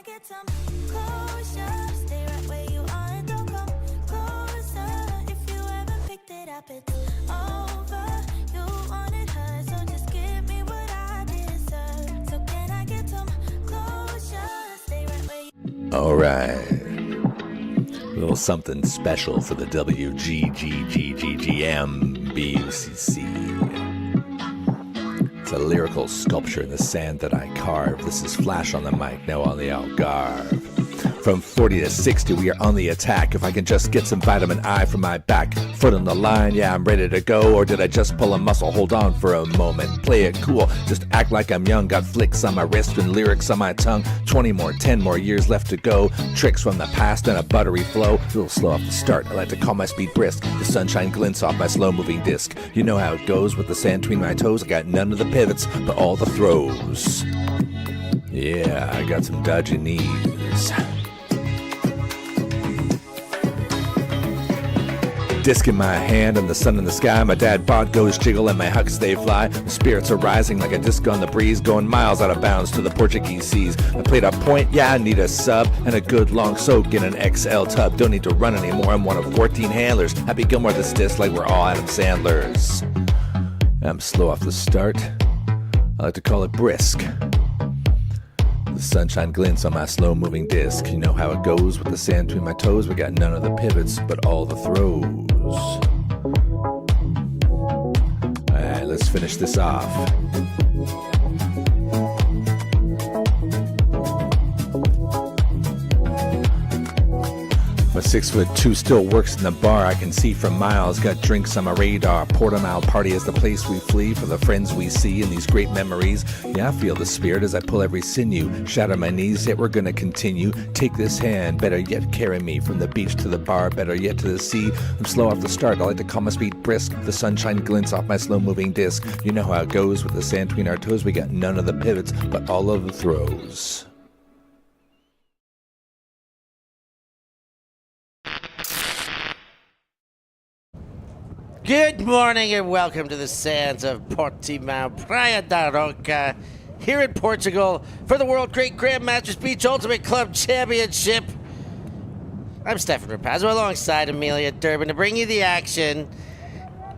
I get some closure? Stay right where you are and don't come closer. If you haven't picked it up, it's over. You wanted her, so just give me what I deserve. So can I get some closure? Stay right where you. All right. A little something special for the WGGGMBUCC. It's a lyrical sculpture in the sand that I carve. This is Flash on the mic, now on the Algarve. From 40 to 60, we are on the attack. If I can just get some vitamin I from my back foot on the line, yeah, I'm ready to go. Or did I just pull a muscle? Hold on for a moment. Play it cool, just act like I'm young. Got flicks on my wrist and lyrics on my tongue. 20 more, 10 more years left to go. Tricks from the past and a buttery flow. A little slow off the start, I like to call my speed brisk. The sunshine glints off my slow-moving disc. You know how it goes with the sand between my toes. I got none of the pivots, but all the throws. Yeah, I got some dodgy knees. Disc in my hand and the sun in the sky. My dad bod goes jiggle and my hucks they fly. The spirits are rising like a disc on the breeze, going miles out of bounds to the Portuguese seas. I played a point, yeah, I need a sub and a good long soak in an XL tub. Don't need to run anymore, I'm one of 14 handlers. Happy Gilmore this disc like we're all Adam Sandlers. I'm slow off the start, I like to call it brisk. The sunshine glints on my slow-moving disc. You know how it goes with the sand between my toes. We got none of the pivots, but all the throws. Alright, let's finish this off. My 6'2" still works in the bar. I can see from miles. Got drinks on my radar. Portimão party is the place we flee for the friends we see and these great memories. Yeah, I feel the spirit as I pull every sinew. Shatter my knees, yet we're gonna continue. Take this hand, better yet carry me from the beach to the bar, better yet to the sea. I'm slow off the start. I like to call my speed brisk. The sunshine glints off my slow-moving disc. You know how it goes with the sand between our toes. We got none of the pivots, but all of the throws. Good morning and welcome to the sands of Portimão, Praia da Roca, here in Portugal for the World Great Grandmasters Beach Ultimate Club Championship. I'm Stefan Rapazzo alongside Amelia Durbin to bring you the action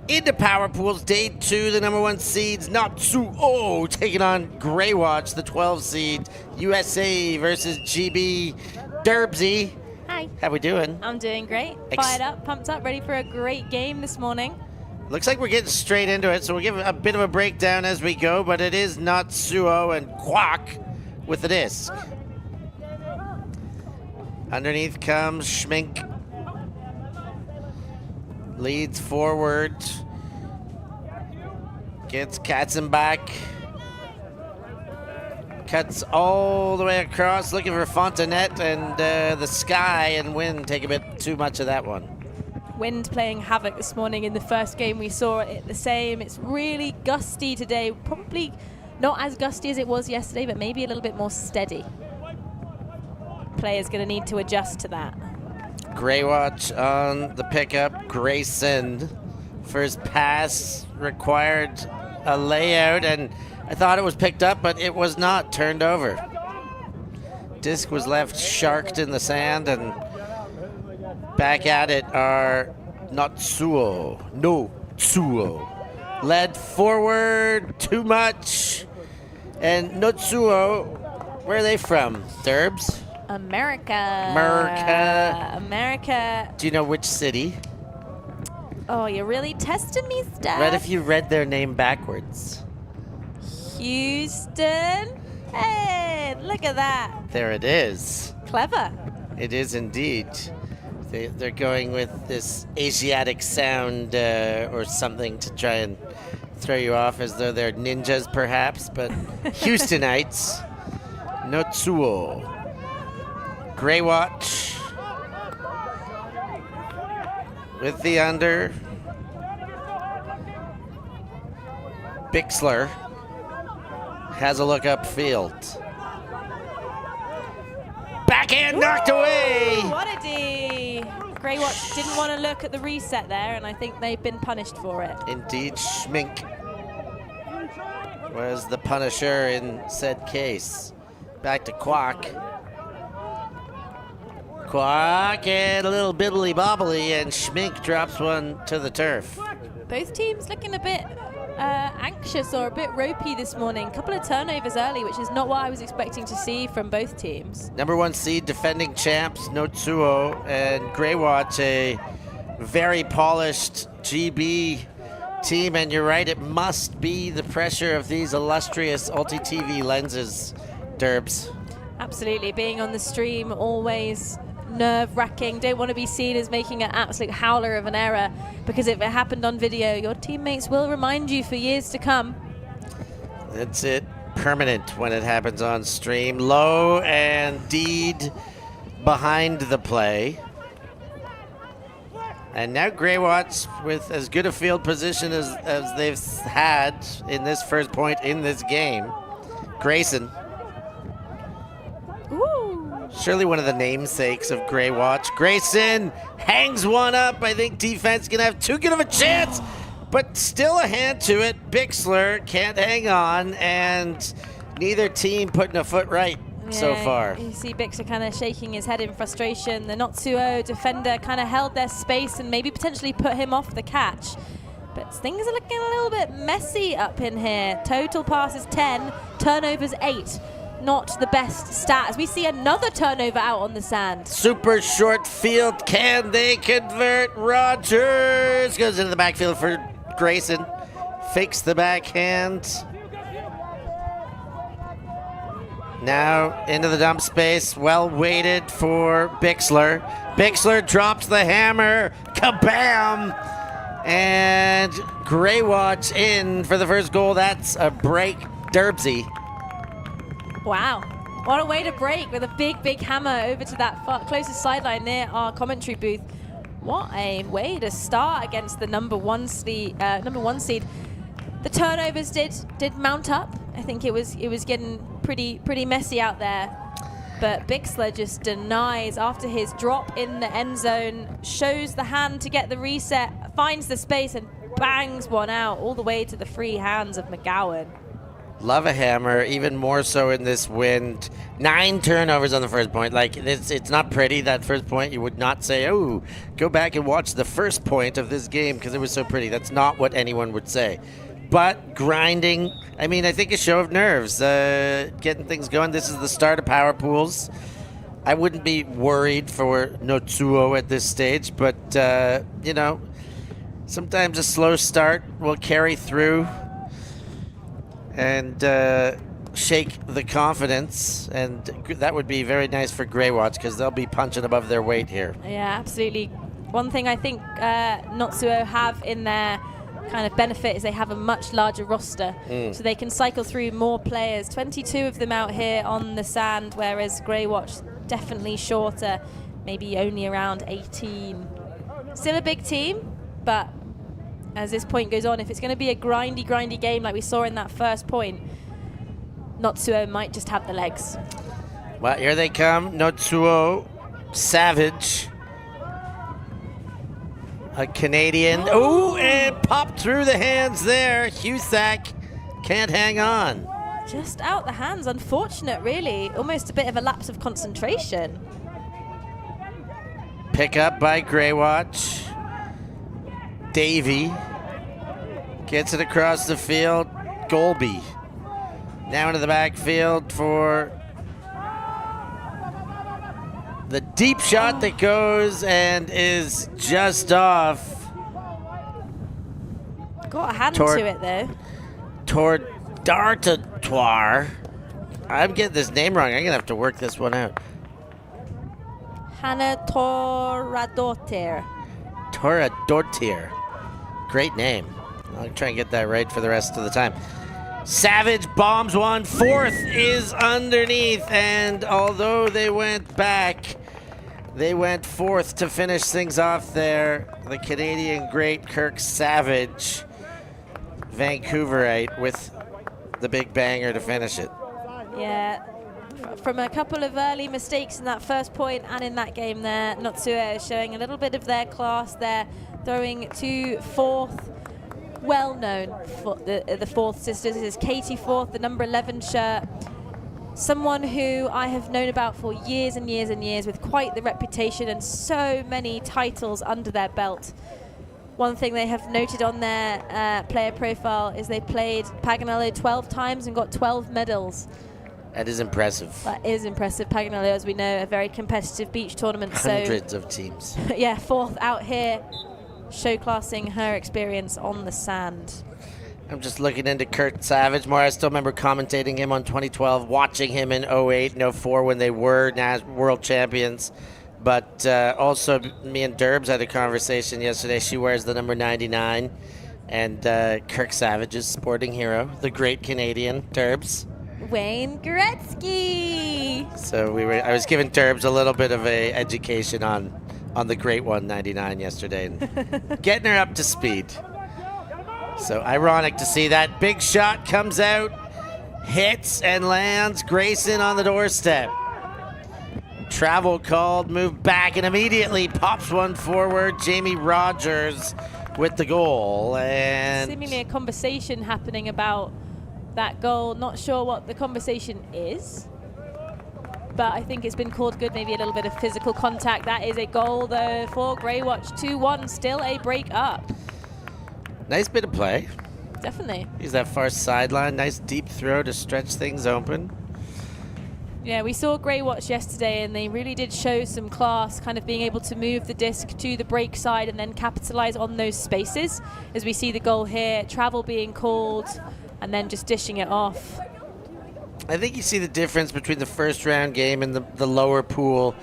into Power Pools Day 2. The number 1 seeds, Natsuo, taking on Graywatch, the 12 seed, USA versus GB Derbsy. Hi. How we doing? I'm doing great. Fired up, pumped up, ready for a great game this morning. Looks like we're getting straight into it, so we'll give a bit of a breakdown as we go, but it is Natsuo and Quack with the disc. Underneath comes Schmink. Leads forward. Gets Katzenbach. Cuts all the way across, looking for Fontanet, and the sky and wind take a bit too much of that one. Wind playing havoc this morning. In the first game we saw it the same. It's really gusty today, probably not as gusty as it was yesterday, but maybe a little bit more steady. Players going to need to adjust to that. Graywatch on the pickup. Grayson for his pass required a layout, and I thought it was picked up, but it was not turned over. Disc was left sharked in the sand, and back at it are Natsuo. Led forward too much. And Natsuo, where are they from? Derbs? America. Do you know which city? Oh, you're really testing me, Steph. What if you read their name backwards? Houston. Hey, look at that. There it is. Clever. It is indeed. They're going with this Asiatic sound or something to try and throw you off as though they're ninjas, perhaps, but Houstonites. Natsuo. Graywatch with the under. Bixler has a look upfield. Backhand knocked away. What a D. Graywatch didn't want to look at the reset there, and I think they've been punished for it. Indeed, Schmink was the punisher in said case. Back to Quack. Quack and a little bibbly bobbly, and Schmink drops one to the turf. Both teams looking a bit anxious or a bit ropey this morning. A couple of turnovers early, which is not what I was expecting to see from both teams. Number 1 seed, defending champs, Notsuo, and Graywatch, a very polished GB team. And you're right, it must be the pressure of these illustrious ULTI.TV lenses, Derbs. Absolutely, being on the stream, always nerve-wracking. Don't want to be seen as making an absolute howler of an error, because if it happened on video, your teammates will remind you for years to come. That's it. Permanent when it happens on stream. Low and Deed behind the play. And now Graywatch with as good a field position as they've had in this first point in this game. Grayson. Ooh. Surely one of the namesakes of Graywatch. Grayson hangs one up. I think defense gonna have too good of a chance, but still a hand to it. Bixler can't hang on, and neither team putting a foot right so far. You see Bixler kind of shaking his head in frustration. The Notsuo defender kind of held their space and maybe potentially put him off the catch. But things are looking a little bit messy up in here. Total passes 10, turnovers 8. Not the best stat, as we see another turnover out on the sand. Super short field. Can they convert? Rogers goes into the backfield for Grayson. Fakes the backhand. Now into the dump space. Well weighted for Bixler. Bixler drops the hammer. Kabam! And Graywatch in for the first goal. That's a break. Derbsy. Wow, what a way to break with a big hammer over to that closest sideline near our commentary booth. What a way to start against the number one seed. The turnovers did mount up. I think it was getting pretty messy out there. But Bixler just denies after his drop in the end zone, shows the hand to get the reset, finds the space and bangs one out all the way to the free hands of McGowan. Love a hammer, even more so in this wind. 9 turnovers on the first point. Like, it's not pretty, that first point. You would not say, oh, go back and watch the first point of this game because it was so pretty. That's not what anyone would say. But grinding, I mean, I think a show of nerves, getting things going. This is the start of power pools. I wouldn't be worried for Notsuo at this stage, but, you know, sometimes a slow start will carry through and shake the confidence, and that would be very nice for Graywatch because they'll be punching above their weight here. Yeah, absolutely. One thing I think Notsuo have in their kind of benefit is they have a much larger roster, so they can cycle through more players. 22 of them out here on the sand, whereas Graywatch definitely shorter, maybe only around 18. Still a big team, but as this point goes on, if it's going to be a grindy game like we saw in that first point, Notsuo might just have the legs. Well, here they come. Notsuo, Savage, a Canadian. Oh, and popped through the hands there. Husak can't hang on. Just out the hands. Unfortunate, really. Almost a bit of a lapse of concentration. Pick up by Graywatch. Davey gets it across the field. Golby now into the backfield for the deep shot that goes and is just off. Got a hand to it though. Toward Dartatoire. I'm getting this name wrong. I'm going to have to work this one out. Hannah Toradotir. Toradotir. Great name. I'll try and get that right for the rest of the time. Savage bombs one. Fourth is underneath. And although they went back, they went fourth to finish things off there. The Canadian great Kirk Savage, Vancouverite, with the big banger to finish it. Yeah. From a couple of early mistakes in that first point and in that game there, Notsuo is showing a little bit of their class there, throwing to fourth. Well known for the Fourth sisters. This is Katie Fourth, the number 11 shirt. someone who I have known about for years and years and years, with quite the reputation and so many titles under their belt. One thing they have noted on their player profile is they played Paganello 12 times and got 12 medals. That is impressive. That is impressive. Paganello, as we know, a very competitive beach tournament. Hundreds of teams. Yeah, 4th out here, showclassing her experience on the sand. I'm just looking into Kurt Savage more. I still remember commentating him on 2012, watching him in 08 and 04 when they were world champions. But also, me and Derbs had a conversation yesterday. She wears the number 99. And Kirk Savage's sporting hero, the great Canadian, Derbs. Wayne Gretzky. So I was giving Derbs a little bit of a education on the great one, 99, yesterday, and getting her up to speed. So ironic to see that big shot comes out, hits and lands. Grayson on the doorstep. Travel called, move back, and immediately pops one forward. Jamie Rogers with the goal. And seemingly a conversation happening about that goal. Not sure what the conversation is, but I think it's been called good. Maybe a little bit of physical contact. That is a goal, though, for Graywatch. 2-1, still a break up. Nice bit of play. Definitely. Use that far sideline. Nice deep throw to stretch things open. Yeah, we saw Graywatch yesterday, and they really did show some class, kind of being able to move the disc to the break side and then capitalize on those spaces. As we see the goal here, travel being called, and then just dishing it off. I think you see the difference between the first round game in the lower pool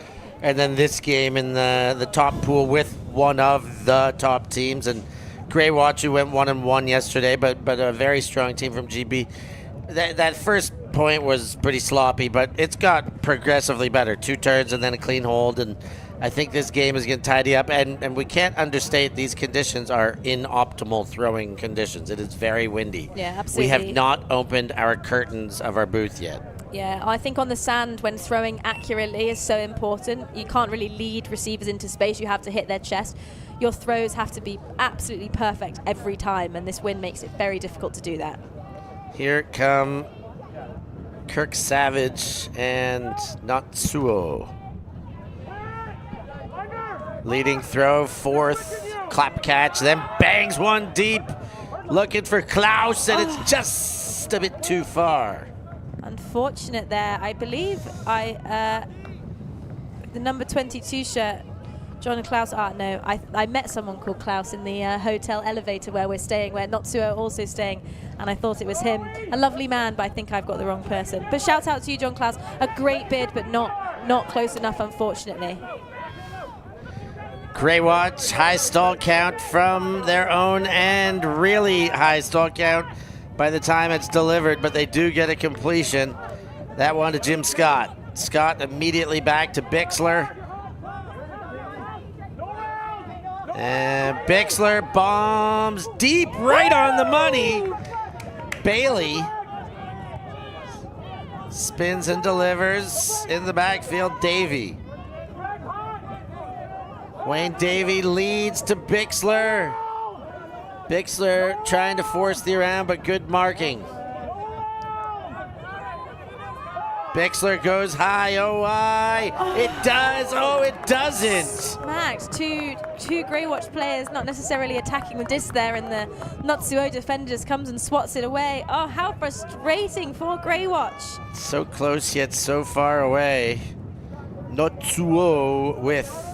and then this game in the top pool with one of the top teams. And Graywatch, who went 1-1 yesterday, but a very strong team from GB. That first point was pretty sloppy, but it's got progressively better. 2 turns and then a clean hold, and I think this game is going to tidy up. And we can't understate these conditions are inoptimal throwing conditions. It is very windy. Yeah, absolutely. We have not opened our curtains of our booth yet. Yeah, I think on the sand, when throwing accurately is so important. You can't really lead receivers into space. You have to hit their chest. Your throws have to be absolutely perfect every time, and this wind makes it very difficult to do that. Here come Kirk Savage and Natsuo. Leading throw, 4th, clap catch, then bangs one deep. Looking for Klaus, and it's just a bit too far. Unfortunate there. I believe the number 22 shirt, John Klaus. No, I met someone called Klaus in the hotel elevator where we're staying, where Natsuo also staying, and I thought it was him. A lovely man, but I think I've got the wrong person. But shout out to you, John Klaus. A great bid, but not close enough, unfortunately. Graywatch, high stall count from their own end. Really high stall count by the time it's delivered, but they do get a completion. That one to Jim Scott. Scott immediately back to Bixler. And Bixler bombs deep, right on the money. Bailey spins and delivers in the backfield. Davey. Wayne Davey leads to Bixler. Bixler trying to force the around, but good marking. Bixler goes high, oh why? It does, oh it doesn't. Max, two Graywatch players not necessarily attacking the disc there, and the Natsuo defender just comes and swats it away. Oh, how frustrating for Graywatch. So close yet so far away. Natsuo with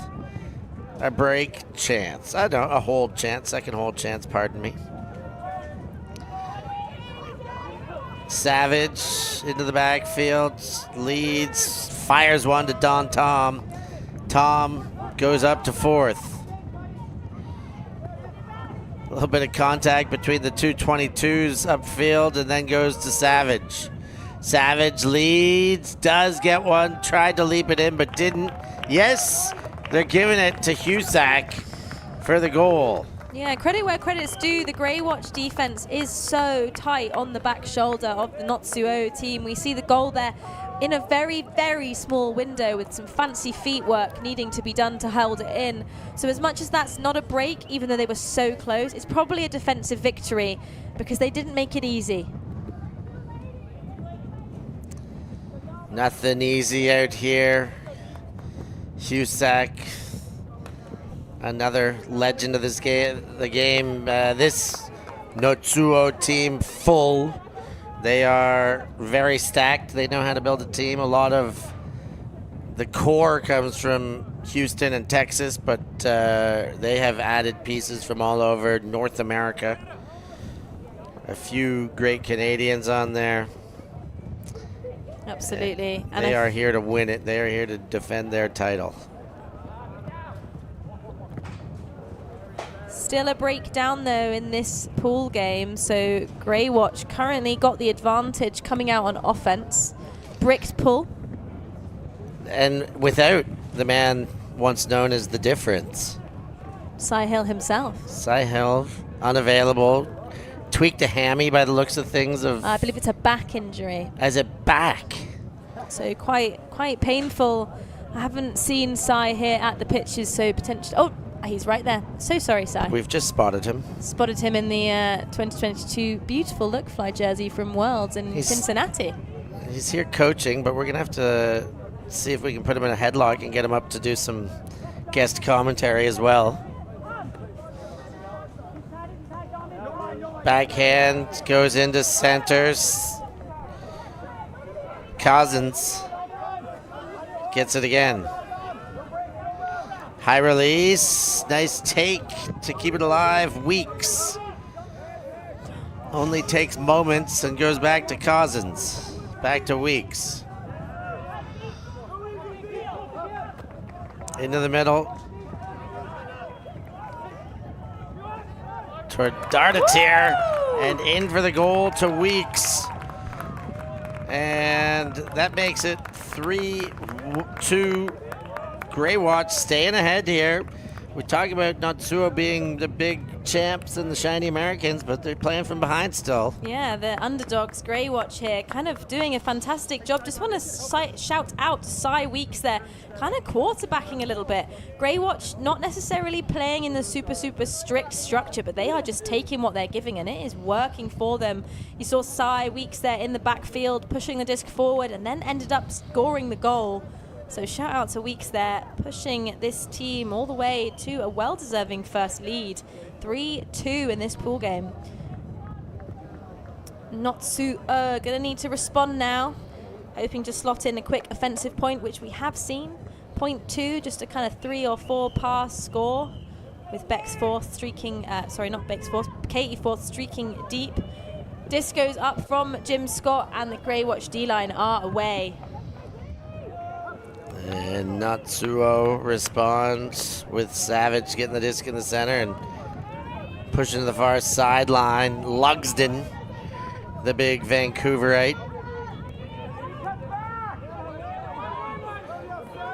a break chance. I don't know, a hold chance, second hold chance, pardon me. Savage into the backfield, leads, fires one to Don Tom. Tom goes up to 4th. A little bit of contact between the two 22s upfield, and then goes to Savage. Savage leads, does get one, tried to leap it in, but didn't. Yes, they're giving it to Husak for the goal. Yeah, credit where credit's due. The Graywatch defense is so tight on the back shoulder of the Natsuo team. We see the goal there in a very, very small window with some fancy feet work needing to be done to hold it in. So as much as that's not a break, even though they were so close, it's probably a defensive victory because they didn't make it easy. Nothing easy out here. ULTI, another legend of this game. This Natsuo team full. They are very stacked. They know how to build a team. A lot of the core comes from Houston and Texas, but they have added pieces from all over North America. A few great Canadians on there. Absolutely. And they are here to win it. They are here to defend their title. Still a breakdown though in this pool game. So Graywatch currently got the advantage coming out on offense. Bricked pull. And without the man once known as the difference. Sahil himself. Sahil, unavailable. Tweaked a hammy by the looks of things. I believe it's a back injury. As a back. So quite painful. I haven't seen Sai here at the pitches, so potentially. Oh, he's right there. So sorry, Sai. We've just spotted him. Spotted him in the 2022 beautiful look fly jersey from Worlds in Cincinnati. He's here coaching, but we're going to have to see if we can put him in a headlock and get him up to do some guest commentary as well. Backhand goes into centers. Cousins gets it again. High release, nice take to keep it alive. Weeks only takes moments and goes back to Cousins. Back to Weeks. Into the middle. Toward Dardatir and in for the goal to Weeks. And that makes it 3-2. Graywatch staying ahead here. We talk about Natsuo being the big champs and the shiny Americans, but they're playing from behind still. Yeah, the underdogs, Graywatch here, kind of doing a fantastic job. Just want to shout out Sai Weeks there, kind of quarterbacking a little bit. Graywatch not necessarily playing in the super strict structure, but they are just taking what they're giving, and it is working for them. You saw Sai Weeks there in the backfield, pushing the disc forward, and then ended up scoring the goal. So shout out to Weeks there, pushing this team all the way to a well-deserving first lead. 3-2 in this pool game. Natsuo gonna need to respond now. Hoping to slot in a quick offensive point, which we have seen. Point 2, just a kind of 3 or 4 pass score with Beck's fourth streaking, sorry, not Beck's fourth, Katie fourth streaking deep. Disc goes up from Jim Scott and the Graywatch D-line are away. And Natsuo responds with Savage getting the disc in the center and pushing to the far sideline. Lugsden, the big Vancouverite,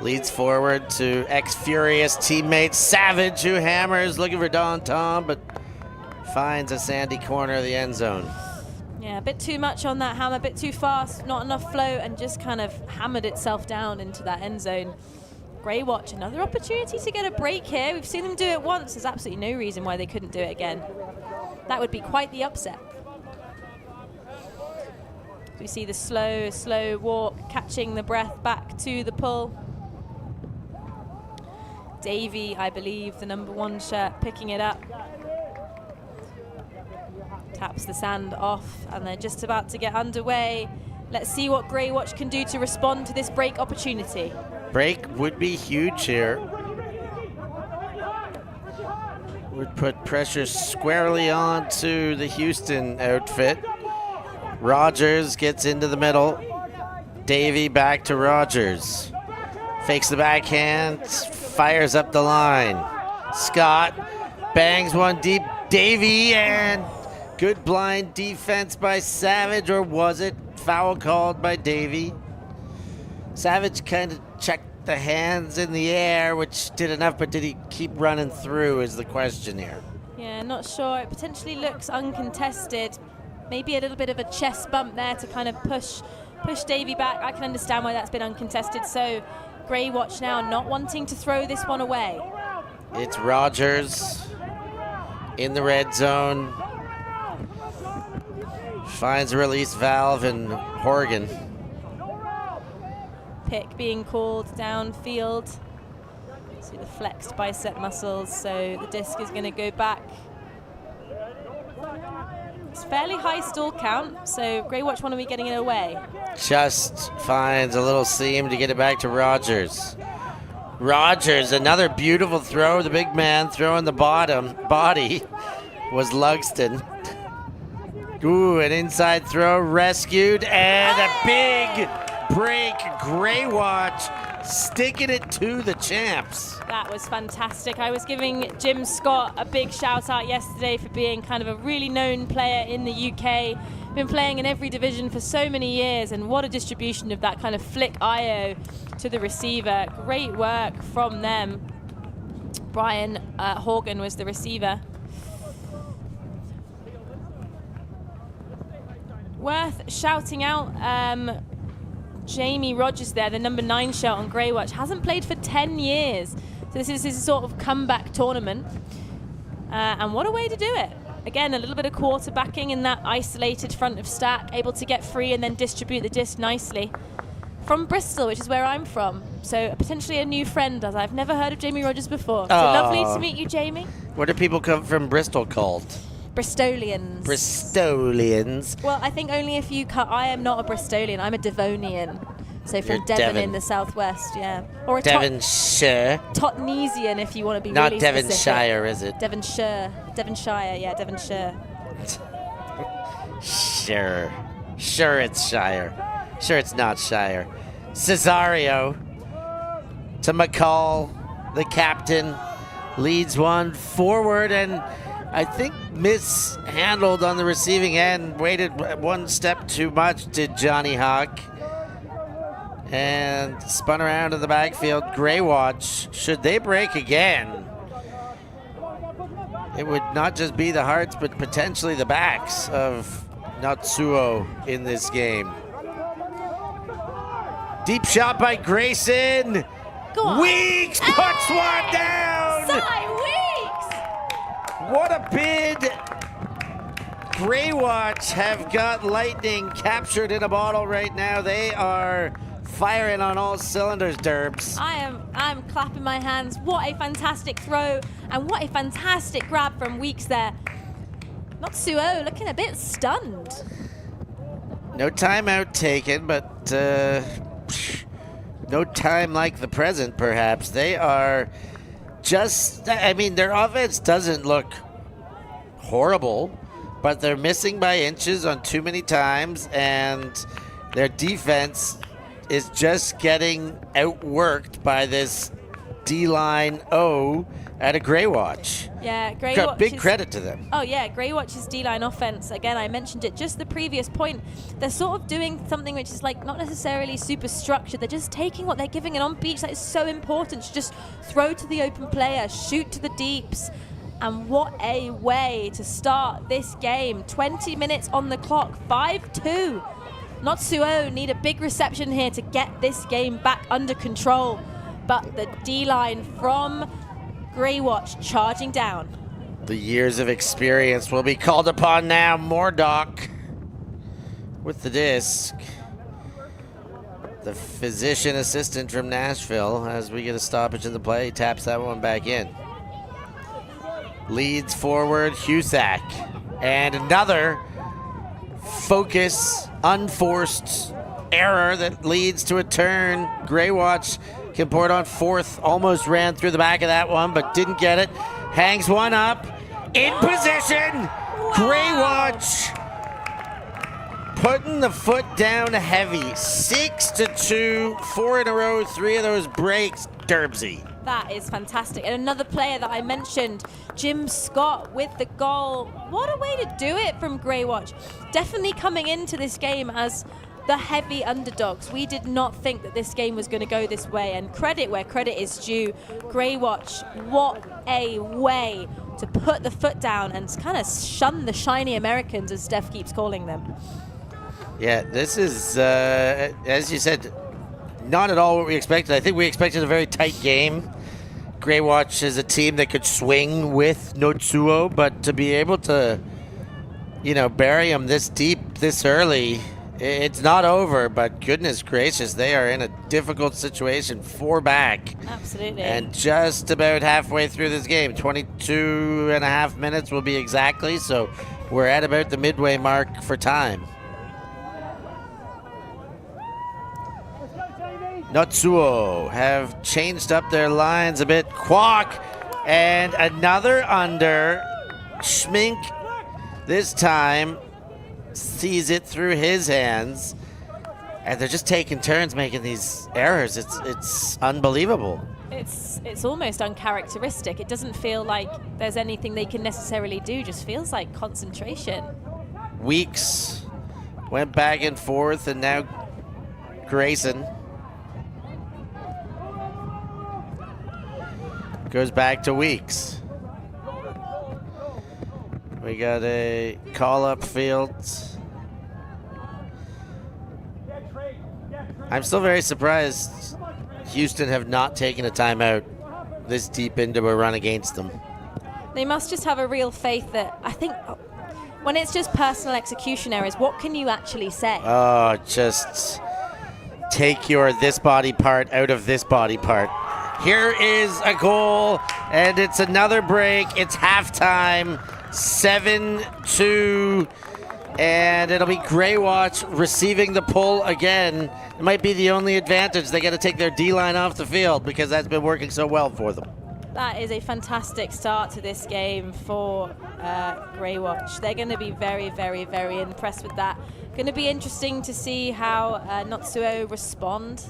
leads forward to ex-Furious teammate Savage, who hammers, looking for Don Tom, but finds a sandy corner of the end zone. Yeah, a bit too much on that hammer, a bit too fast, not enough flow, and just kind of hammered itself down into that end zone. Graywatch, another opportunity to get a break here. We've seen them do it once. There's absolutely no reason why they couldn't do it again. That would be quite the upset. We see the slow walk, catching the breath back to the pull. Davey, I believe, the #1 shirt, picking it up. Taps the sand off, and they're just about to get underway. Let's see what Graywatch can do to respond to this break opportunity. Break would be huge here. Would put pressure squarely onto the Houston outfit. Rogers gets into the middle. Davey back to Rogers. Fakes the backhand, fires up the line. Scott bangs one deep. Davey, and good blind defense by Savage, or was it foul called by Davey? Savage kind of checked the hands in the air, which did enough, but did he keep running through is the question here. Yeah, not sure. It potentially looks uncontested. Maybe a little bit of a chest bump there to kind of push Davey back. I can understand why that's been uncontested. So Graywatch now not wanting to throw this one away. It's Rogers in the red zone. Finds a release valve in Horgan. pick being called downfield. See the flexed bicep muscles, so the disc is going to go back. It's fairly high stall count, so Graywatch want to be getting it away. Just finds a little seam to get it back to Rogers. Rogers, another beautiful throw. The big man throwing the body was Lugston. Ooh, an inside throw rescued, and a big break. Graywatch sticking it to the champs. That was fantastic. I was giving Jim Scott a big shout out yesterday for being kind of a really known player in the UK. Been playing in every division for so many years, and what a distribution of that kind of flick IO to the receiver. Great work from them. Brian Horgan was the receiver. Worth shouting out Jamie Rogers there, the number 9 shot on Graywatch. Hasn't played for 10 years. So this is his sort of comeback tournament. And what a way to do it. Again, a little bit of quarterbacking in that isolated front of stack, able to get free and then distribute the disc nicely. From Bristol, which is where I'm from. So potentially a new friend, as I've never heard of Jamie Rogers before. So lovely to meet you, Jamie. What do people come from Bristol called? Bristolians. Bristolians. Well, I think only if you cut. I am not a Bristolian, I'm a Devonian. So from You're Devon Devon. in the southwest, yeah. Or a Devonshire. Totnesian if you want to be Not really Devonshire, is it? Devonshire, yeah, Devonshire. Sure it's Shire. Sure it's not Shire. Cesario to McCall, the captain, leads one forward, and I think mishandled on the receiving end, waited one step too much, did Johnny Hawk, and spun around in the backfield. Graywatch, should they break again, it would not just be the hearts, but potentially the backs of Natsuo in this game. Deep shot by Grayson. Go on. Weeks puts one down. Weeks! What a bid. Graywatch have got lightning captured in a bottle right now. They are firing on all cylinders, Derbs. I'm clapping my hands. What a fantastic throw, and what a fantastic grab from Weeks there. Natsuo looking a bit stunned. No timeout taken, but no time like the present, perhaps. They are just, I mean, their offense doesn't look horrible, but they're missing by inches on too many times, and their defense is just getting outworked by this D-line O at a Graywatch. Yeah, Graywatch. Got big credit to them. Oh yeah, Graywatch's D-line offense. Again, I mentioned it just the previous point. They're sort of doing something which is like not necessarily super structured. They're just taking what they're giving, and on beach that is so important to just throw to the open player, shoot to the deeps. And what a way to start this game. 20 minutes on the clock, 5-2. Natsuo need a big reception here to get this game back under control. But the D-line from Graywatch charging down. The years of experience will be called upon now. Mordock with the disc. The physician assistant from Nashville, as we get a stoppage in the play, taps that one back in. Leads forward Husak. And another focus, unforced error that leads to a turn. Graywatch can pour it on fourth. Almost ran through the back of that one, but didn't get it. Hangs one up. In position. Wow. Graywatch putting the foot down heavy. 6-2. 4 in a row. 3 of those breaks. Derbsy. That is fantastic. And another player that I mentioned, Jim Scott with the goal. What a way to do it from Graywatch. Definitely coming into this game as the heavy underdogs. We did not think that this game was going to go this way, and credit where credit is due. Graywatch, what a way to put the foot down and kind of shun the shiny Americans, as Steph keeps calling them. Yeah, this is, as you said, not at all what we expected. I think we expected a very tight game. Graywatch is a team that could swing with Natsuo, but to be able to, bury them this deep, this early, It's not over, but goodness gracious, they are in a difficult situation. 4 back. Absolutely. And just about halfway through this game. 22 and a half minutes will be exactly, so we're at about the midway mark for time. Natsuo have changed up their lines a bit. Kwok and another under. Schmink this time sees it through his hands, and they're just taking turns making these errors. It's unbelievable. It's almost uncharacteristic. It doesn't feel like there's anything they can necessarily do. Just feels like concentration. Weeks went back and forth, and now Grayson goes back to Weeks. We got a call up field. I'm still very surprised Houston have not taken a timeout this deep into a run against them. They must just have a real faith that, I think, when it's just personal execution errors, what can you actually say? Oh, just take your this body part out of this body part. Here is a goal, and it's another break. It's halftime, 7-2, and it'll be Graywatch receiving the pull again. It might be the only advantage. They got to take their D-line off the field because that's been working so well for them. That is a fantastic start to this game for Graywatch. They're going to be very, very, very impressed with that. Going to be interesting to see how Natsuo respond.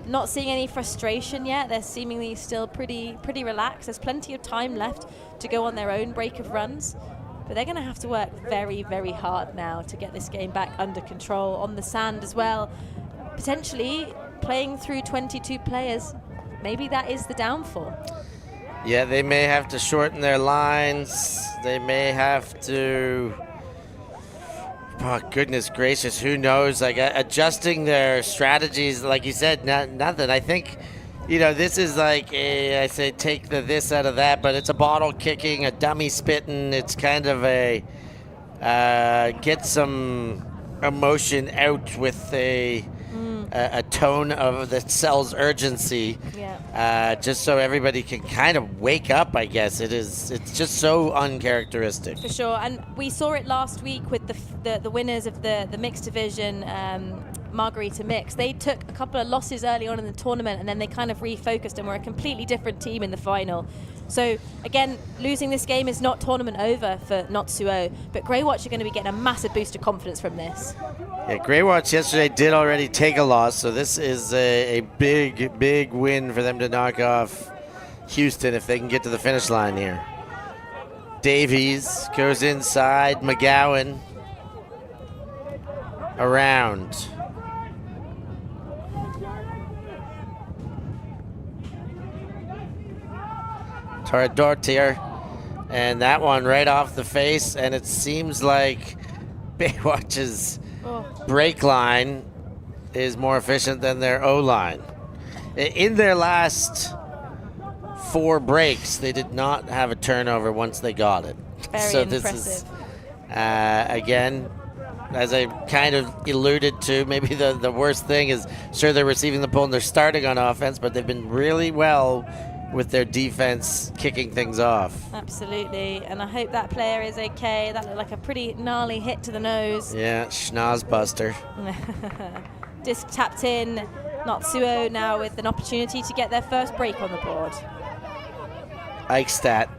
Not seeing any frustration yet. They're seemingly still pretty relaxed. There's plenty of time left to go on their own break of runs. But they're going to have to work very, very hard now to get this game back under control on the sand as well. Potentially playing through 22 players. Maybe that is the downfall. Yeah, they may have to shorten their lines. They may have to... Oh, goodness gracious, who knows? Like, adjusting their strategies, like you said, nothing. I think, this is like I say, take the this out of that, but it's a bottle kicking, a dummy spitting. It's kind of a get some emotion out with a tone that sells urgency. Yeah. Just so everybody can kind of wake up, I guess. It's just so uncharacteristic. For sure, and we saw it last week with the winners of the mixed division, Margarita Mix. They took a couple of losses early on in the tournament, and then they kind of refocused and were a completely different team in the final. So again, losing this game is not tournament over for Natsuo, but Graywatch are going to be getting a massive boost of confidence from this. Yeah, Graywatch yesterday did already take a loss, so this is a big, big win for them to knock off Houston if they can get to the finish line here. Davies goes inside, McGowan around. Toradortier, and that one right off the face, and it seems like Baywatch's break line is more efficient than their O-line. In their last 4 breaks, they did not have a turnover once they got it. Very so impressive. This is, again, as I kind of alluded to, maybe the worst thing is, sure, they're receiving the pull and they're starting on offense, but they've been really well with their defense kicking things off. Absolutely, and I hope that player is okay. That looked like a pretty gnarly hit to the nose. Yeah, schnoz buster. Disc tapped in. Natsuo now with an opportunity to get their first break on the board. Eichstadt,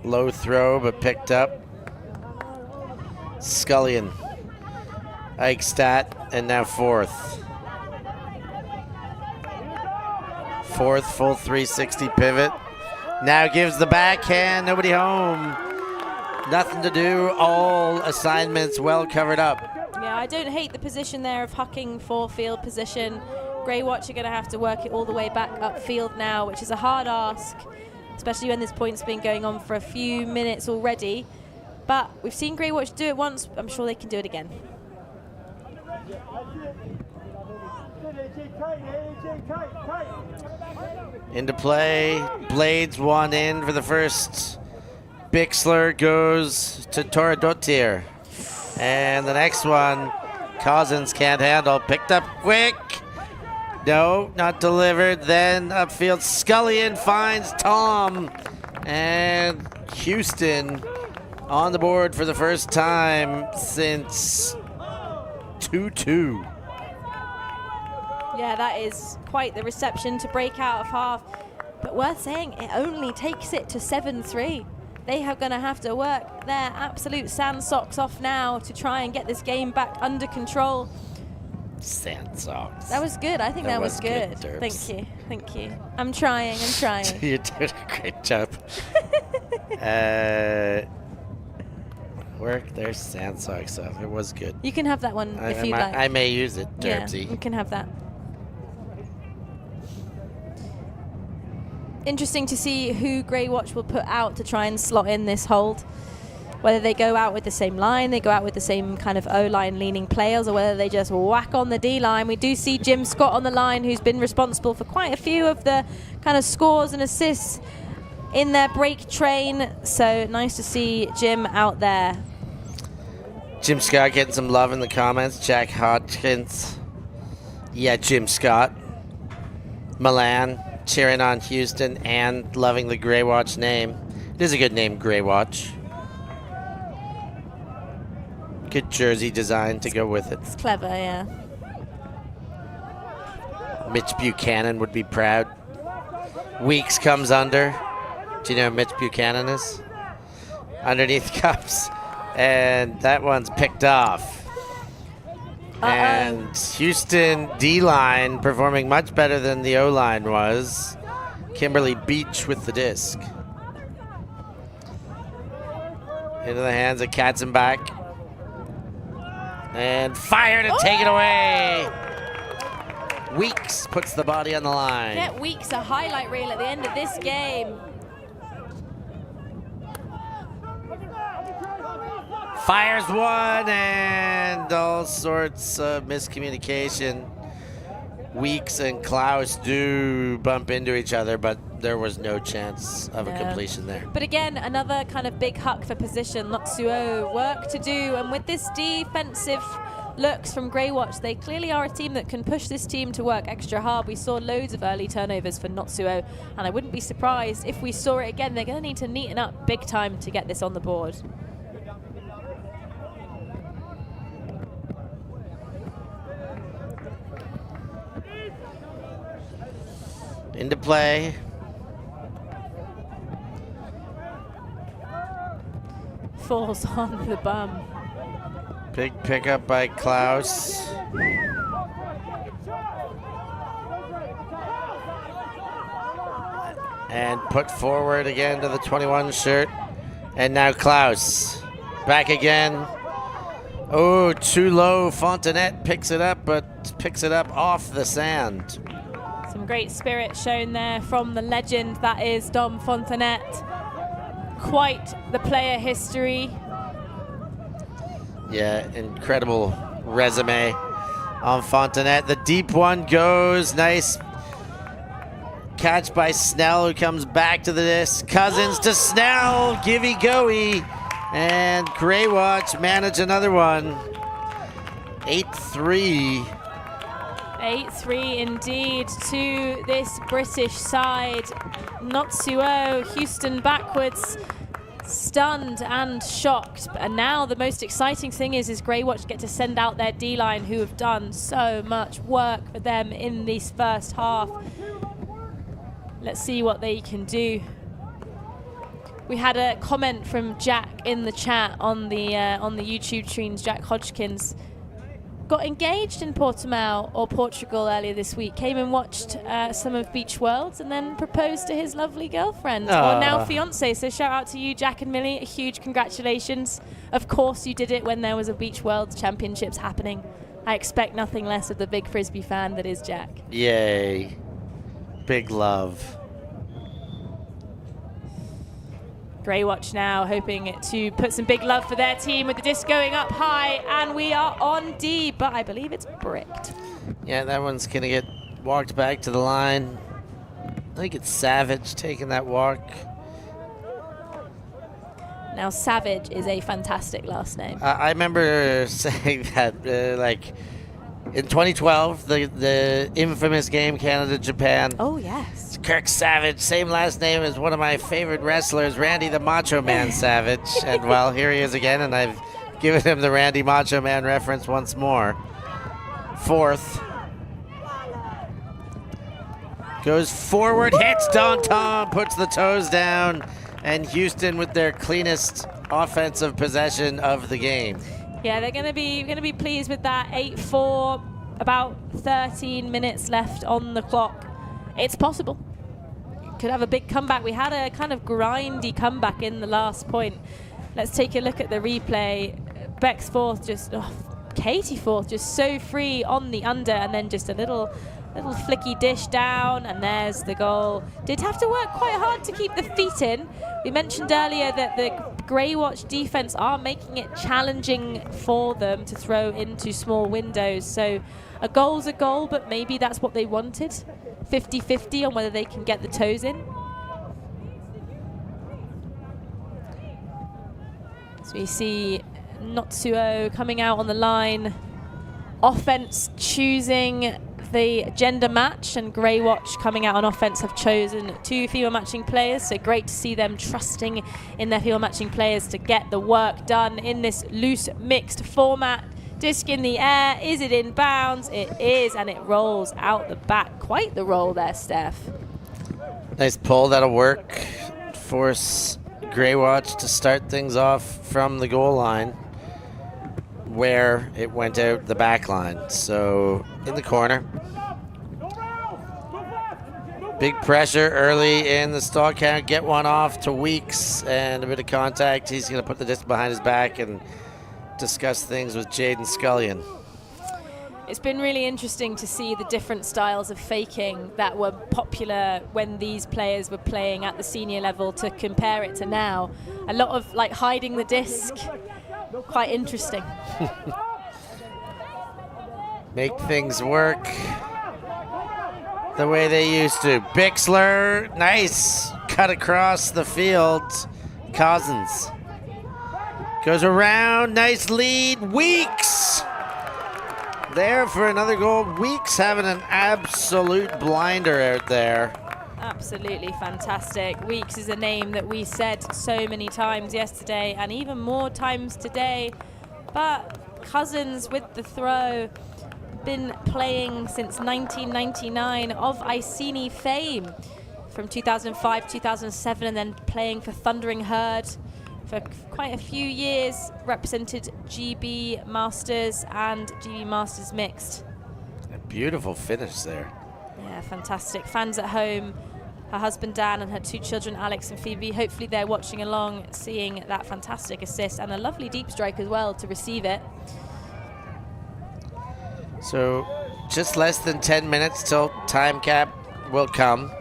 low throw but picked up. Scullion, Eichstadt, and now fourth. Fourth full 360 pivot. Now gives the backhand, nobody home. Nothing to do, all assignments well covered up. Yeah, I don't hate the position there of hucking for field position. Graywatch are going to have to work it all the way back upfield now, which is a hard ask, especially when this point's been going on for a few minutes already. But we've seen Graywatch do it once. I'm sure they can do it again. Into play, Blades one in for the first. Bixler goes to Toradottir. And the next one Cousins can't handle. Picked up quick. No, not delivered. Then upfield, Scullion finds Tom. And Houston on the board for the first time since 2-2. Yeah, that is quite the reception to break out of half. But worth saying, it only takes it to 7-3. They are going to have to work their absolute sand socks off now to try and get this game back under control. Sand socks. That was good. I think that was good. Derps. Thank you. Thank you. I'm trying. You're doing a great job. Work their sand socks off. It was good. You can have that one if you like. I may use it, Yeah, Derpsy. you can have that. Interesting to see who Graywatch will put out to try and slot in this hold. Whether they go out with the same line, they go out with the same kind of O-line leaning players, or whether they just whack on the D-line. We do see Jim Scott on the line, who's been responsible for quite a few of the kind of scores and assists in their break train. So nice to see Jim out there. Jim Scott getting some love in the comments. Jack Hodgkins. Yeah, Jim Scott. Milan cheering on Houston and loving the Graywatch name. It is a good name, Graywatch. Good jersey design to go with it. It's clever, yeah. Mitch Buchanan would be proud. Weeks comes under. Do you know who Mitch Buchanan is? Underneath cups. And that one's picked off. And Houston D-line performing much better than the O-line was. Kimberly Beach with the disc. Into the hands of Katzenbach. And fire to take it away. Weeks puts the body on the line. Get Weeks a highlight reel at the end of this game. Fires one and all sorts of miscommunication. Weeks and Klaus do bump into each other, but there was no chance of a completion there. But again, another kind of big huck for position. Natsuo work to do, and with this defensive looks from Graywatch, they clearly are a team that can push this team to work extra hard. We saw loads of early turnovers for Natsuo, and I wouldn't be surprised if we saw it again. They're going to need to neaten up big time to get this on the board. Into play. Falls on the bum. Big pickup by Klaus. And put forward again to the 21 shirt. And now Klaus. Back again. Oh, too low. Fontenette picks it up, but picks it up off the sand. Some great spirit shown there from the legend that is Dom Fontenette. Quite the player history. Yeah, incredible resume on Fontenette. The deep one goes. Nice catch by Snell, who comes back to the disc. Cousins to Snell. Givey goey. And Graywatch manage another one. 8-3. 8-3 indeed to this British side. Natsuo, Houston backwards, stunned and shocked. And now the most exciting thing is Graywatch get to send out their D-line, who have done so much work for them in this first half. Let's see what they can do. We had a comment from Jack in the chat on the YouTube streams. Jack Hodgkins got engaged in Portimão or Portugal earlier this week. Came and watched some of Beach Worlds and then proposed to his lovely girlfriend, or now fiance. So shout out to you, Jack and Millie. A huge congratulations. Of course you did it when there was a Beach Worlds Championships happening. I expect nothing less of the big Frisbee fan that is Jack. Yay. Big love. Graywatch now hoping to put some big love for their team with the disc going up high, and we are on D, but I believe it's bricked. Yeah, that one's going to get walked back to the line. I think it's Savage taking that walk. Now, Savage is a fantastic last name. I remember saying that, like, in 2012, the infamous game Canada-Japan. Oh, yes. Kirk Savage, same last name as one of my favorite wrestlers, Randy the Macho Man Savage. And, well, here he is again, and I've given him the Randy Macho Man reference once more. Fourth. Goes forward, hits Danton, puts the toes down, and Houston with their cleanest offensive possession of the game. Yeah, they're going to be pleased with that. 8-4, about 13 minutes left on the clock. It's possible. Could have a big comeback. We had a kind of grindy comeback in the last point. Let's take a look at the replay. Beck's fourth, Katie fourth, just so free on the under, and then just a little flicky dish down, and there's the goal. Did have to work quite hard to keep the feet in. We mentioned earlier that the Graywatch defense are making it challenging for them to throw into small windows. So a goal's a goal, but maybe that's what they wanted. 50-50 on whether they can get the toes in. So we see Natsuo coming out on the line. Offense choosing the gender match, and Graywatch coming out on offense have chosen 2 female matching players. So great to see them trusting in their female matching players to get the work done in this loose mixed format. Disc in the air. Is it in bounds? It is, and it rolls out the back. Quite the roll there, Steph. Nice pull. That'll work. Force Graywatch to start things off from the goal line, where it went out the back line. So in the corner. Big pressure early in the stall count. Get one off to Weeks, and a bit of contact. He's going to put the disc behind his back and discuss things with Jaden Scullion. It's been really interesting to see the different styles of faking that were popular when these players were playing at the senior level to compare it to now. A lot of like hiding the disc. Quite interesting. Make things work the way they used to. Bixler, nice cut across the field. Cousins goes around, nice lead. Weeks there for another goal. Weeks having an absolute blinder out there. Absolutely fantastic. Weeks is a name that we said so many times yesterday and even more times today. But Cousins with the throw, been playing since 1999 of Iceni fame from 2005, 2007, and then playing for Thundering Herd for quite a few years. Represented GB Masters and GB Masters Mixed. A beautiful finish there. Yeah, fantastic. Fans at home, her husband Dan and her 2 children, Alex and Phoebe, hopefully they're watching along, seeing that fantastic assist and a lovely deep strike as well to receive it. So just less than 10 minutes till time cap will come.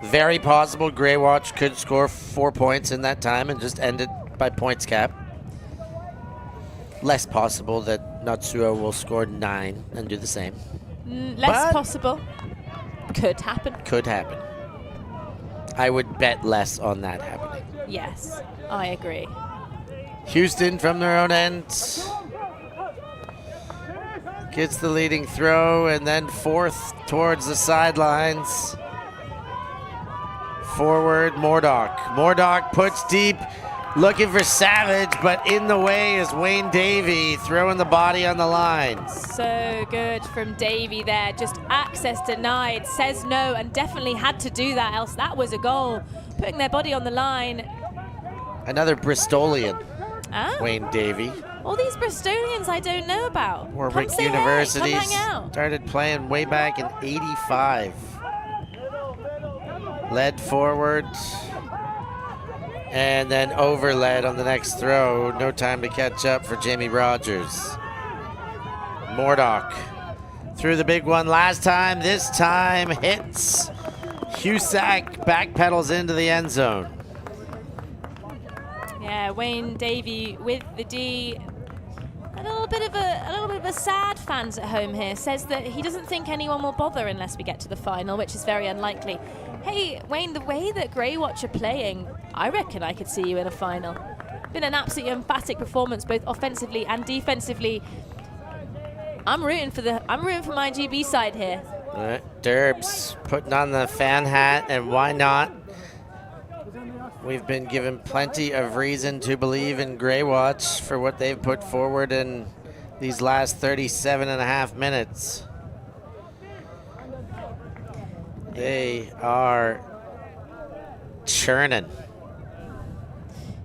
Very possible Graywatch could score 4 points in that time and just end it by points cap. Less possible that Natsuo will score 9 and do the same. Less possible. Could happen. Could happen. I would bet less on that happening. Yes, I agree. Houston from their own end gets the leading throw, and then fourth towards the sidelines. Forward, Mordock. Mordock puts deep, looking for Savage, but in the way is Wayne Davey throwing the body on the line. So good from Davey there. Just access denied, says no, and definitely had to do that, else that was a goal. Putting their body on the line. Another Bristolian, Ah, Wayne Davey. all these Bristolians I don't know about. Warwick Come say University hey, come hang out. started playing way back in '85. Led forward, and then overled on the next throw. No time to catch up for Jamie Rogers. Mordock threw the big one last time. This time hits Husak, backpedals into the end zone. Yeah, Wayne Davey with the D. A little bit of a sad fans at home here. Says that he doesn't think anyone will bother unless we get to the final, which is very unlikely. Hey, Wayne, the way that Graywatch are playing, I reckon I could see you in a final. been an absolutely emphatic performance, both offensively and defensively. I'm rooting for my GB side here. All right, Derbs putting on the fan hat, and why not? We've been given plenty of reason to believe in Graywatch for what they've put forward in these last 37 and a half minutes. They are churning.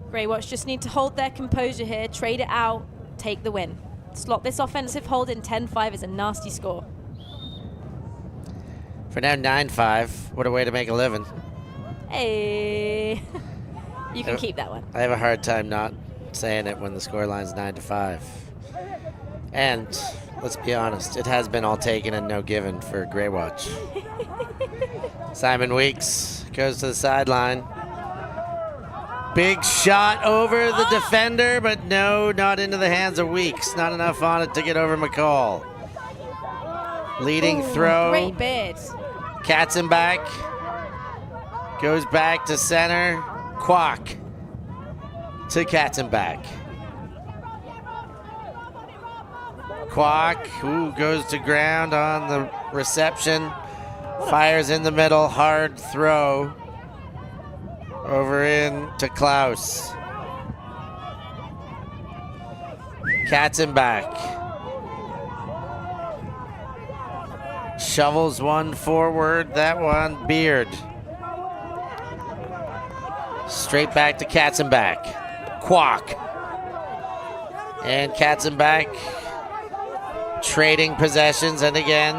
Graywatch just need to hold their composure here, trade it out, take the win. Slot this offensive hold in 10-5 is a nasty score. For now, 9-5. What a way to make a living. Hey. You can keep that one. I have a hard time not saying it when the scoreline's 9-5. And let's be honest, it has been all taken and no given for Graywatch. Simon Weeks goes to the sideline. Big shot over the defender, but no, not into the hands of Weeks. Not enough on it to get over McCall. Leading throw. Great bid. Katzenbach goes back to center. Kwok to Katzenbach. Kwok, goes to ground on the reception. Fires in the middle, hard throw. Over in to Klaus. Katzenbach. Shovels one forward, that one Beard. Straight back to Katzenbach. Kwok. And Katzenbach trading possessions, and again,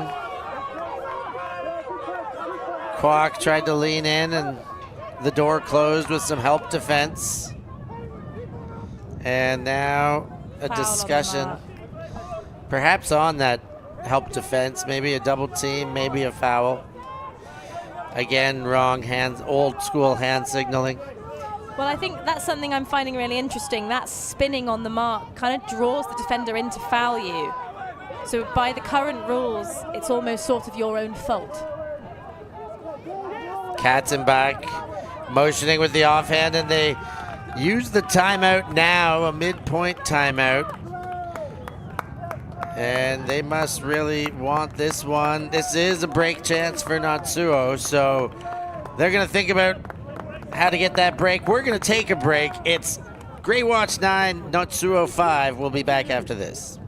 Kwok tried to lean in and the door closed with some help defense. And now a Foul discussion, on perhaps on that help defense, maybe a double team, maybe a foul. Again, wrong hands, old school hand signaling. Well, I think that's something I'm finding really interesting. That spinning on the mark kind of draws the defender into foul you. So by the current rules, it's almost sort of your own fault. Katzenbach motioning with the offhand, and they use the timeout now, a midpoint timeout. And they must really want this one. This is a break chance for Natsuo, so they're going to think about how to get that break. We're going to take a break. It's Graywatch 9, Natsuo 5. We'll be back after this.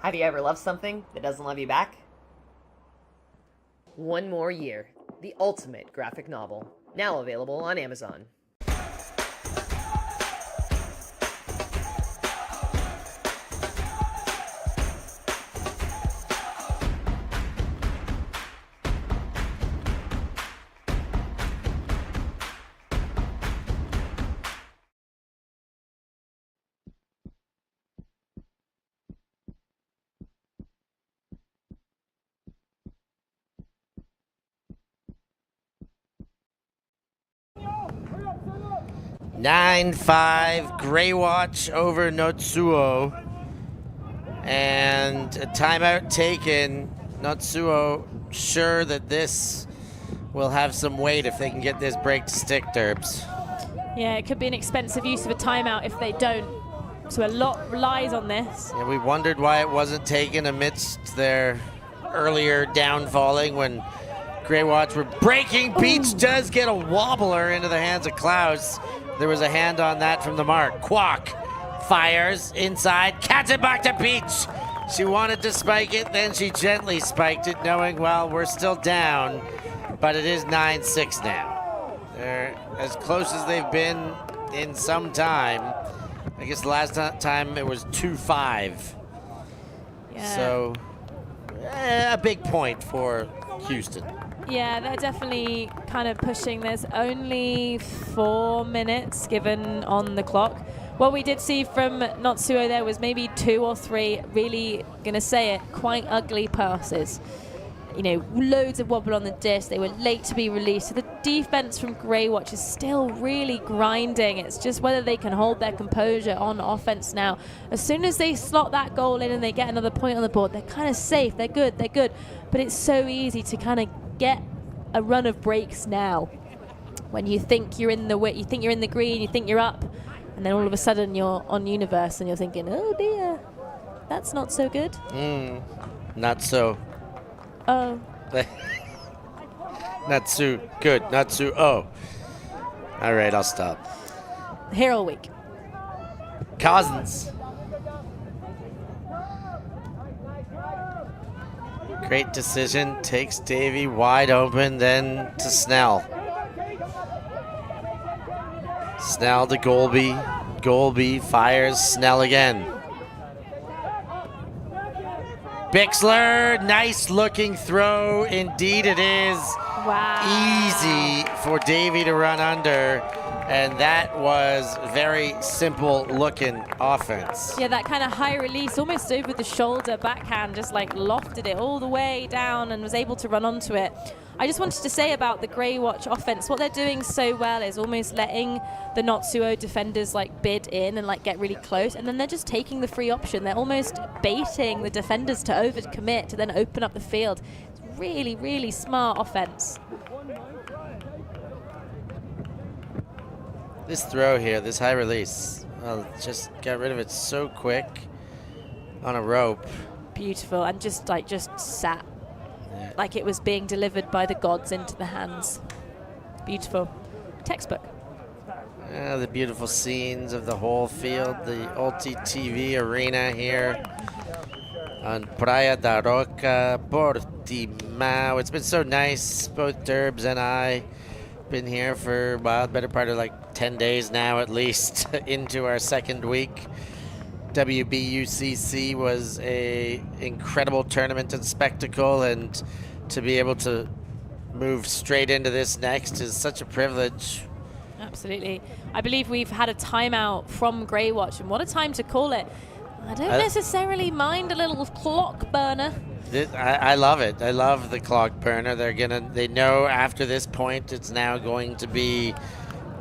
Have you ever loved something that doesn't love you back? One More Year, the ultimate graphic novel, now available on Amazon. 9-5, Graywatch over Natsuo. And a timeout taken. Natsuo sure that this will have some weight if they can get this break to stick, Derbs. Yeah, it could be an expensive use of a timeout if they don't. So a lot relies on this. Yeah, we wondered why it wasn't taken amidst their earlier downfalling when Graywatch were breaking. Beach does get a wobbler into the hands of Klaus. There was a hand on that from the mark. Kwok fires inside. Katzenbach to Beach. She wanted to spike it, then she gently spiked it, knowing, well, we're still down, but it is 9-6 now. They're as close as they've been in some time. I guess the last time it was 2-5. Yeah. So a big point for Houston. Yeah, they're definitely kind of pushing. There's only 4 minutes given on the clock. What we did see from Natsuo there was maybe 2 or 3, really gonna say it, quite ugly passes. you know, loads of wobble on the disc. They were late to be released. So the defense from Graywatch is still really grinding. It's just whether they can hold their composure on offense now. As soon as they slot that goal in and they get another point on the board, they're kind of safe. They're good. But it's so easy to kind of get a run of breaks now. When you think you're in the green, you think you're up, and then all of a sudden you're on universe and you're thinking, oh dear, that's not so good. Not so. Oh. Not so good. Not so. Oh. All right, I'll stop. Here all week. Cousins. Great decision. Takes Davey wide open, then to Snell. Snell to Golby. Golby fires Snell again. Bixler, nice looking throw. Indeed it is. Wow. Easy for Davey to run under. And that was very simple looking offense. Yeah, that kind of high release, almost over the shoulder backhand, just like lofted it all the way down and was able to run onto it. I just wanted to say about the Graywatch offense, what they're doing so well is almost letting the Natsuo defenders like bid in and like get really close, and then they're just taking the free option. They're almost baiting the defenders to overcommit to then open up the field. It's really, really smart offense. This throw here, this high release, just got rid of it so quick on a rope. Beautiful, and just sat. Yeah. Like it was being delivered by the gods into the hands. Beautiful. Textbook. The beautiful scenes of the whole field, the ULTI.TV arena here on Praia da Roca, Portimão. It's been so nice, both Derbs and I. Been here for a better part of like 10 days now at least, into our second week. WBUCC was a incredible tournament and spectacle, and to be able to move straight into this next is such a privilege. Absolutely. I believe we've had a timeout from Graywatch, and what a time to call it. I don't necessarily mind a little clock burner. I love it. I love the clock burner. They know after this point it's now going to be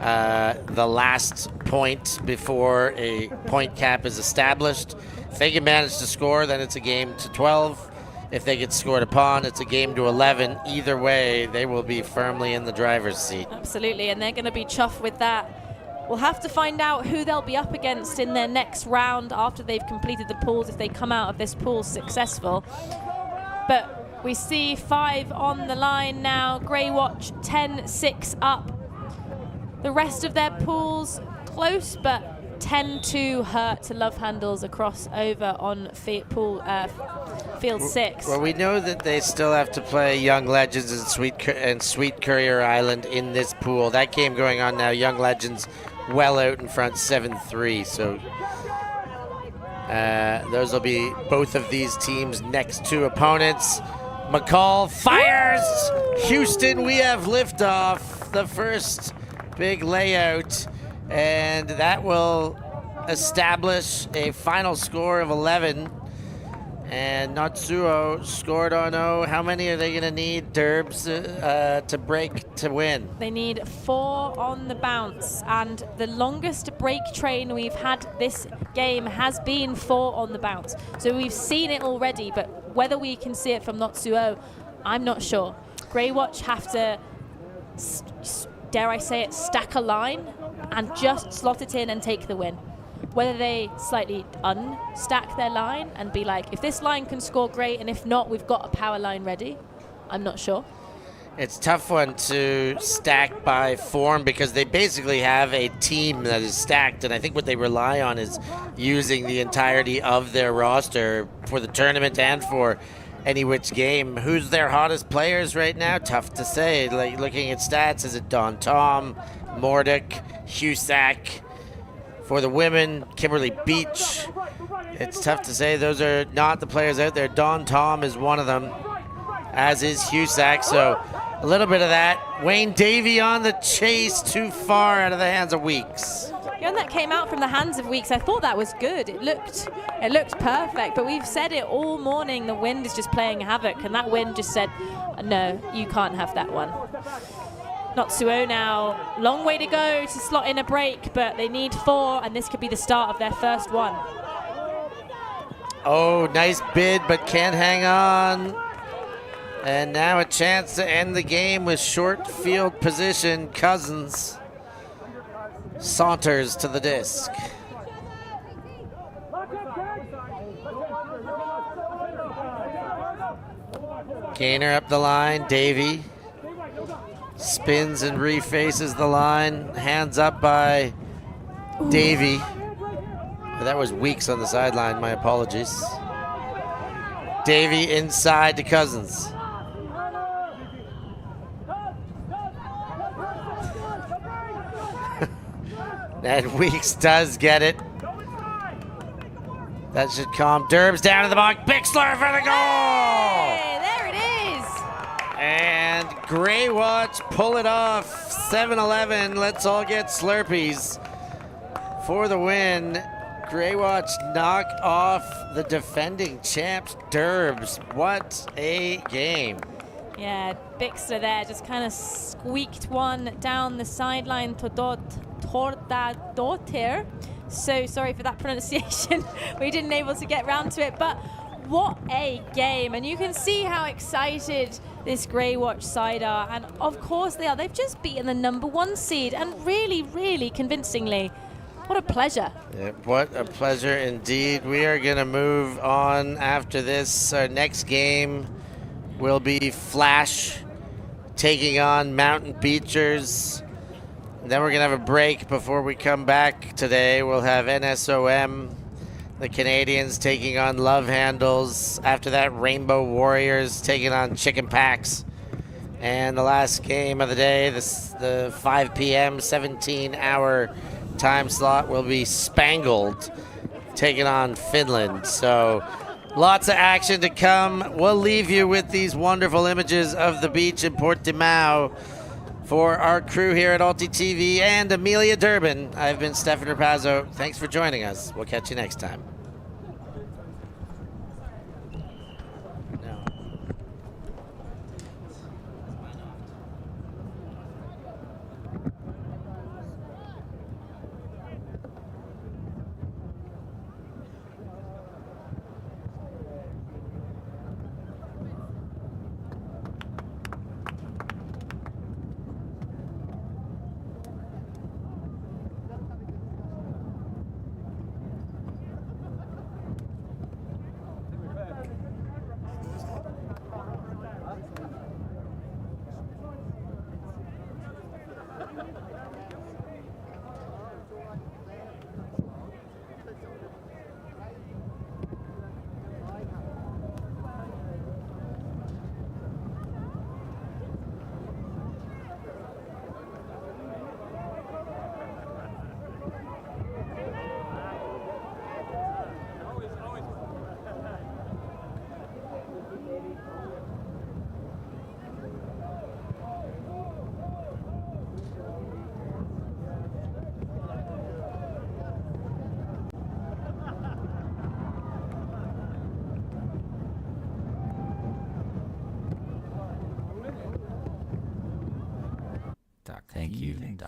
the last point before a point cap is established. If they can manage to score, then it's a game to 12. If they get scored upon, it's a game to 11. Either way, they will be firmly in the driver's seat. Absolutely, and they're going to be chuffed with that. We'll have to find out who they'll be up against in their next round after they've completed the pools, if they come out of this pool successful. But we see 5 on the line now. Graywatch 10-6 up. The rest of their pools close, but 10-2 hurt to love handles across over on field 6. Well, we know that they still have to play Young Legends and Sweet Courier Island in this pool. That game going on now. Young Legends well out in front, 7-3. So those will be both of these teams' next 2 opponents. McCall fires. Houston, we have liftoff. The first big layout, and that will establish a final score of 11. And Natsuo scored on how many are they going to need, Derbs, to break to win? They need 4 on the bounce, and the longest break train we've had this game has been 4 on the bounce. So we've seen it already, but whether we can see it from Natsuo, I'm not sure. Graywatch have to, dare I say it, stack a line and just slot it in and take the win. Whether they slightly unstack their line and be like, if this line can score, great, and if not, we've got a power line ready, I'm not sure. It's a tough one to stack by form because they basically have a team that is stacked, and I think what they rely on is using the entirety of their roster for the tournament and for any which game. Who's their hottest players right now? Tough to say. Like, looking at stats, is it Don Tom, Mordick, Husak? For the women, Kimberly Beach. It's tough to say. Those are not the players out there. Don Tom is one of them, as is Husak. So a little bit of that. Wayne Davey on the chase, too far out of the hands of Weeks. When that came out from the hands of Weeks, I thought that was good. It looked perfect, but we've said it all morning, the wind is just playing havoc, and that wind just said, no, you can't have that one. Natsuo now, long way to go to slot in a break, but they need 4, and this could be the start of their first one. Oh, nice bid, but can't hang on. And now a chance to end the game with short field position. Cousins saunters to the disc. Gainer up the line, Davey spins and refaces the line. Hands up by Davey. That was Weeks on the sideline, my apologies. Davey inside to Cousins. And Weeks does get it. That should calm Derbs down to the box. Bixler for the goal! Hey, there it is! And Graywatch pull it off. 7-11. Let's all get Slurpees for the win. Graywatch knock off the defending champs, Derbs. What a game. Yeah, Bixler there just kind of squeaked one down the sideline to Tordadotir. So sorry for that pronunciation. We didn't able to get round to it, but what a game. And you can see how excited this Graywatch side are. And of course they are. They've just beaten the #1 seed, and really, really convincingly. What a pleasure. Yeah, what a pleasure indeed. We are going to move on after this. Our next game will be Flash taking on Mountain Beachers. And then we're going to have a break before we come back today. We'll have NSOM, the Canadians, taking on Love Handles. After that, Rainbow Warriors taking on Chicken Packs. And the last game of the day, the 5 p.m., 17-hour time slot, will be Spangled taking on Finland. So lots of action to come. We'll leave you with these wonderful images of the beach in Portimão. For our crew here at ULTI.TV and Amelia Durbin, I've been Stefan Rapazzo. Thanks for joining us. We'll catch you next time.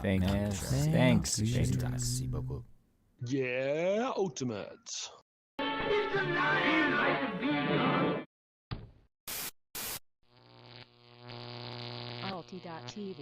Thanks. Yeah, ultimate. ULTI.TV.